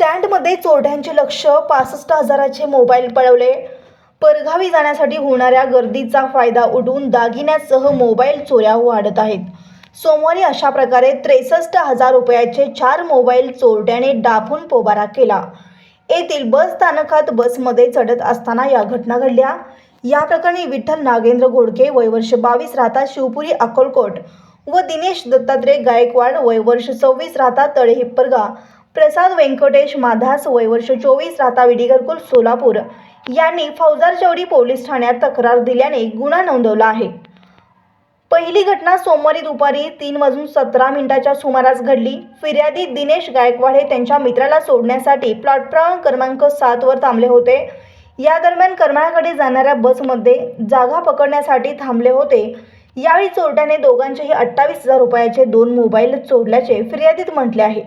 स्टँडमध्ये चोरट्यांचे लक्ष, 65,000चे मोबाईल पळवले. परगावी जाण्यासाठी होणाऱ्या गर्दीचा फायदा उठवून दागिन्यासह मोबाईल चोऱ्या वाढत आहेत. सोमवारी अशा प्रकारे 63,000 रुपयाचे 4 मोबाईल चोरट्याने डाफून पोबारा केला. येथील बस स्थानकात बसमध्ये चढत असताना या घटना घडल्या. या प्रकरणी विठ्ठल नागेंद्र घोडके वय वर्ष 22 राहता शिवपुरी अक्कलकोट व दिनेश दत्तात्रय गायकवाड वय वर्ष 26 राहता तळे हिप्परगा, प्रसाद व्यंकटेश माधास वय वर्ष 24 राहता विडी घरकुल सोलापूर यांनी फौजदार चौडी पोलीस ठाण्यात तक्रार दिल्याने गुन्हा नोंदवला आहे. पहिली घटना सोमवारी दुपारी 3:17 सुमारास घडली. फिर्यादी दिनेश गायकवाड हे त्यांच्या मित्राला सोडण्यासाठी प्लॅटफॉर्म क्रमांक 7 वर थांबले होते. या दरम्यान करमाळ्याकडे जाणाऱ्या बसमध्ये जागा पकडण्यासाठी थांबले होते. यावेळी चोरट्याने दोघांचेही 28,000 रुपयाचे 2 मोबाईल चोरल्याचे फिर्यादीत म्हटले आहे.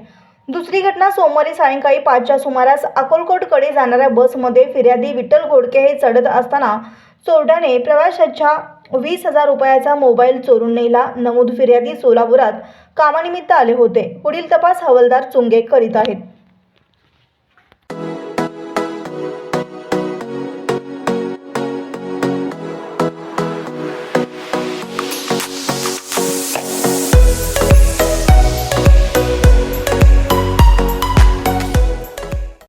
दुसरी घटना सोमवारी सायंकाळी 5च्या सुमारास अक्कलकोटकडे जाणाऱ्या बसमध्ये फिर्यादी विठ्ठल घोडके हे चढत असताना चोरट्याने प्रवाशाच्या 20,000 रुपयाचा मोबाईल चोरून नेला. नमूद फिर्यादी सोलापुरात कामानिमित्त आले होते. पुढील तपास हवालदार चुंगे करीत आहेत.